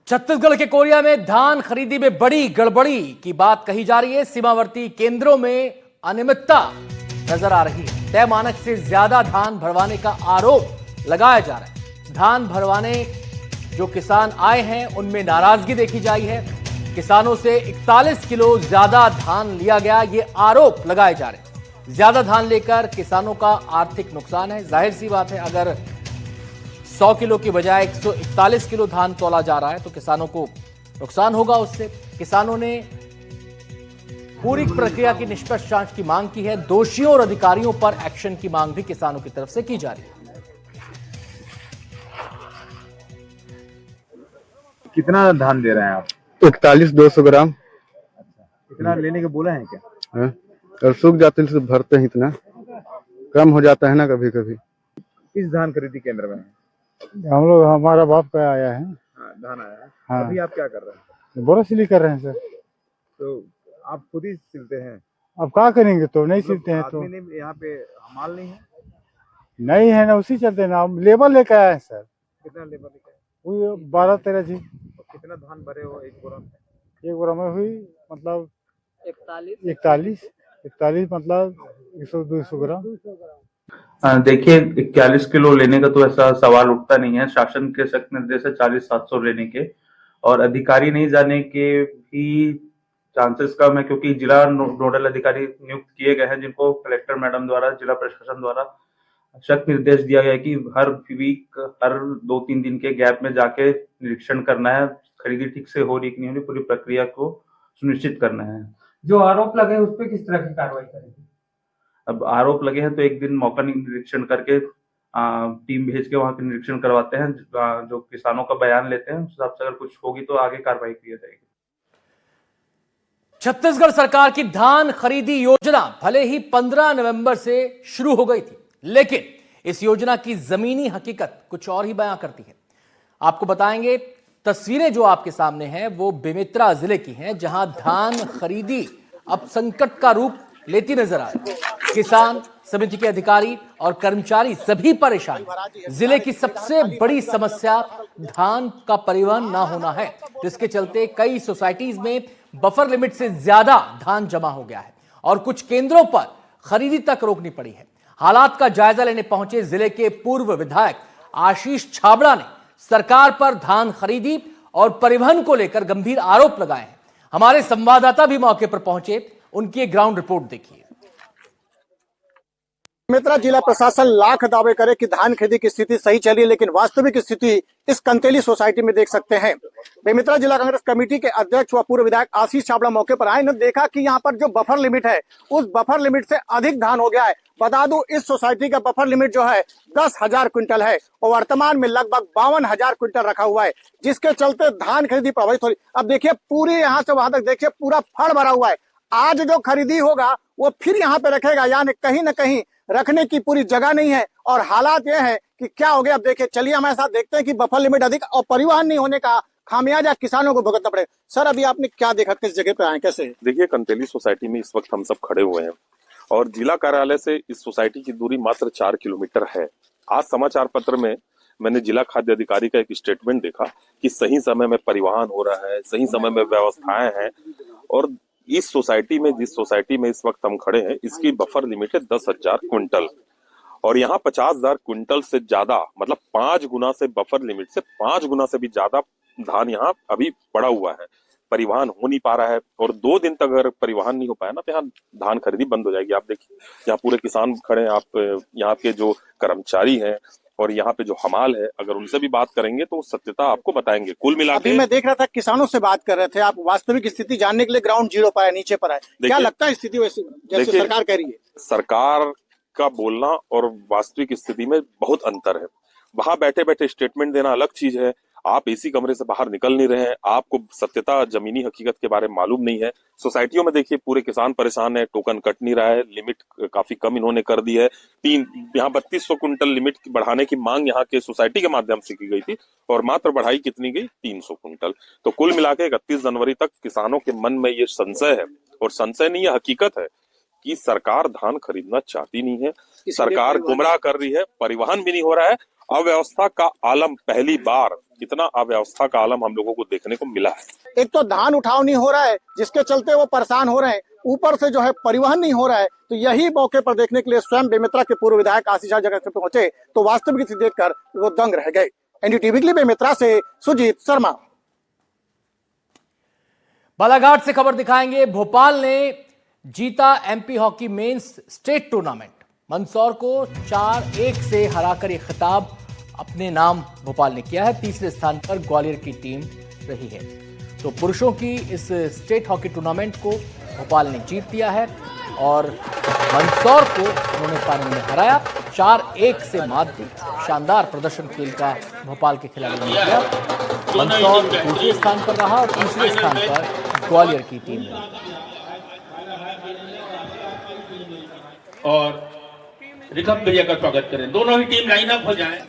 छत्तीसगढ़ के कोरिया में धान खरीदी में बड़ी गड़बड़ी की बात कही जा रही है। सीमावर्ती केंद्रों में अनियमितता नजर आ रही है। तय मानक से ज्यादा धान भरवाने का आरोप लगाया जा रहा है। धान भरवाने जो किसान आए हैं उनमें नाराजगी देखी जाई है। किसानों से 41 किलो ज्यादा धान लिया गया, ये आरोप लगाए जा रहे हैं। ज्यादा धान लेकर किसानों का आर्थिक नुकसान है। जाहिर सी बात है, अगर 100 किलो की बजाय 141 किलो धान तोला जा रहा है तो किसानों को नुकसान होगा। उससे किसानों ने पूरी प्रक्रिया की निष्पक्ष जांच की मांग की है। दोषियों और अधिकारियों पर एक्शन की मांग भी किसानों की तरफ से की जा रही है। कितना धान दे रहे हैं आप? 41-200 ग्राम। कितना लेने के बोला है क्या? है और सूख जाते हैं तो भरते हैं, इतना कम हो जाता है ना कभी कभी। किस धान खरीदी केंद्र में है? हम लोग, हमारा बाप का आया है। हाँ, धान आया है। हाँ। अभी आप क्या कर रहे हैं? बोरा सिली कर रहे हैं सर। तो आप खुद ही सिलते हैं? अब क्या करेंगे, तो नहीं सिलते हैं तो। आदमी नहीं, यहाँ पे माल नहीं है? नहीं है ना, उसी चलते ना हम लेबर लेकर आए हैं सर। कितना लेबर लेके आए? वो 12-13 जी। कितना धान भरे हो एक बोरा में? एक बोरा में हुई मतलब 41 मतलब 100-200 ग्राम। देखिए, 41 किलो लेने का तो ऐसा सवाल उठता नहीं है। शासन के सख्त निर्देश है 40-700 लेने के, और अधिकारी नहीं जाने के भी चांसेस कम है, क्योंकि जिला नोडल अधिकारी नियुक्त किए गए हैं, जिनको कलेक्टर मैडम द्वारा, जिला प्रशासन द्वारा सख्त निर्देश दिया गया है कि हर वीक, हर 2-3 दिन के गैप में जाके निरीक्षण करना है। खरीदी ठीक से हो रही कि नहीं हो रही, पूरी प्रक्रिया को सुनिश्चित करना है। जो आरोप लगे उस पर किस तरह की कार्रवाई करेगी? अब आरोप लगे हैं तो एक दिन मौका निरीक्षण करके टीम भेज के वहां के निरीक्षण करवाते हैं। जो किसानों का बयान लेते हैं, उस हिसाब से अगर कुछ होगी तो आगे कार्रवाई की जाएगी। छत्तीसगढ़ सरकार की धान खरीदी योजना भले ही 15 नवंबर से शुरू हो गई थी, लेकिन इस योजना की जमीनी हकीकत कुछ और ही बयां करती है। आपको बताएंगे, तस्वीरें जो आपके सामने हैं वो बेमेतरा जिले की हैं, जहां धान खरीदी अब संकट का रूप लेती नजर आ रही है। किसान, समिति के अधिकारी और कर्मचारी सभी परेशान। जिले की सबसे बड़ी समस्या धान का परिवहन ना होना है, जिसके चलते कई सोसाइटीज में बफर लिमिट से ज्यादा धान जमा हो गया है और कुछ केंद्रों पर खरीदी तक रोकनी पड़ी है। हालात का जायजा लेने पहुंचे जिले के पूर्व विधायक आशीष छाबड़ा ने सरकार पर धान खरीदी और परिवहन को लेकर गंभीर आरोप लगाए हैं। हमारे संवाददाता भी मौके पर पहुंचे, उनकी ग्राउंड रिपोर्ट देखिए। बेमेतरा जिला प्रशासन लाख दावे करे कि धान खरीदी की स्थिति सही चली, लेकिन वास्तविक स्थिति इस कंतेली सोसाइटी में देख सकते हैं। बेमेतरा जिला कांग्रेस कमेटी के अध्यक्ष व पूर्व विधायक आशीष छाबड़ा मौके पर आए, ने देखा कि यहाँ पर जो बफर लिमिट है उस बफर लिमिट से अधिक धान हो गया है। बता दूं, इस सोसाइटी का बफर लिमिट जो है 10,000 क्विंटल है और वर्तमान में लगभग 52,000 क्विंटल रखा हुआ है, जिसके चलते धान खरीदी प्रभावित हो रही। अब देखिए, पूरी यहाँ से वहां तक देखिए पूरा फड़ भरा हुआ है। आज जो खरीदी होगा वो फिर यहाँ पे रखेगा, यानी कहीं ना कहीं रखने की पूरी जगह नहीं है। और हालात ये है कि क्या हो गया, अब देखिए, चलिए हमारे साथ देखते हैं कि बफर लिमिट अधिक और परिवहन नहीं होने का खामियाजा किसानों को भुगतना पड़ेगा। सर, अभी आपने क्या देखा, किस जगह पे आए, कैसे? देखिए, कंतेली सोसाइटी में इस वक्त हम सब खड़े हुए हैं और जिला कार्यालय से इस सोसाइटी की दूरी मात्र 4 किलोमीटर है। आज समाचार पत्र में मैंने जिला खाद्य अधिकारी का एक स्टेटमेंट देखा कि सही समय में परिवहन हो रहा है, सही समय में व्यवस्थाएं हैं। और इस सोसाइटी में, जिस सोसाइटी में इस वक्त हम खड़े हैं, इसकी बफर लिमिट है 10,000 क्विंटल और यहाँ 50,000 क्विंटल से ज्यादा, मतलब 5 गुना से, बफर लिमिट से 5 गुना से भी ज्यादा धान यहाँ अभी पड़ा हुआ है। परिवहन हो नहीं पा रहा है और 2 दिन तक अगर परिवहन नहीं हो पाया ना तो यहाँ धान खरीदी बंद हो जाएगी। आप देखिए, यहाँ पूरे किसान खड़े हैं, आप यहाँ के जो कर्मचारी हैं और यहाँ पे जो हमाल है, अगर उनसे भी बात करेंगे तो सत्यता आपको बताएंगे। कुल मिलाकर अभी मैं देख रहा था किसानों से बात कर रहे थे, आप वास्तविक स्थिति जानने के लिए ग्राउंड जीरो पर है, नीचे पर है। क्या लगता है स्थिति वैसे जैसे सरकार कह रही है? सरकार का बोलना और वास्तविक स्थिति में बहुत अंतर है। वहां बैठे बैठे स्टेटमेंट देना अलग चीज है। आप एसी कमरे से बाहर निकल नहीं रहे हैं, आपको सत्यता, जमीनी हकीकत के बारे में मालूम नहीं है। सोसाइटियों में देखिए, पूरे किसान परेशान है, टोकन कट नहीं रहा है, लिमिट काफी कम इन्होंने कर दी है। यहाँ 3200 क्विंटल लिमिट बढ़ाने की मांग यहाँ के सोसाइटी के माध्यम से की गई थी और मात्र बढ़ाई कितनी गई? 300 क्विंटल। तो कुल मिला के 31 जनवरी तक किसानों के मन में ये संशय है, और संशय नहीं, ये हकीकत है कि सरकार धान खरीदना चाहती नहीं है, सरकार गुमराह कर रही है, परिवहन भी नहीं हो रहा है। अव्यवस्था का आलम पहली बार इतना अव्यवस्था का आलम हम लोगों को देखने को मिला है। एक तो धान उठाव नहीं हो रहा है, जिसके चलते वो परेशान हो रहे हैं, ऊपर से जो है परिवहन नहीं हो रहा है। तो यही मौके पर देखने के लिए स्वयं बेमेतरा के पूर्व विधायक आशीष झा जगह पर पहुंचे तो वास्तविक स्थिति देखकर वो दंग रह गए। एनडीटीवी के लिए बेमेतरा से सुजीत शर्मा। बालाघाट से खबर दिखाएंगे। भोपाल ने जीता MP hockey mains state tournament. Mandsaur को 4-1 से हराकर यह खिताब अपने नाम भोपाल ने किया है। तीसरे स्थान पर ग्वालियर की टीम रही है। तो पुरुषों की इस स्टेट हॉकी टूर्नामेंट को भोपाल ने जीत लिया है और मंदसौर को उन्होंने फाइनल में हराया। 4-1 से मात दी। शानदार प्रदर्शन खेल का भोपाल के खिलाड़ियों ने किया। मंदसौर दूसरे स्थान पर रहा और तीसरे स्थान पर ग्वालियर की टीम रही। और ऋषभ भैया का स्वागत करें। दोनों ही टीम लाइन अप हो जाए।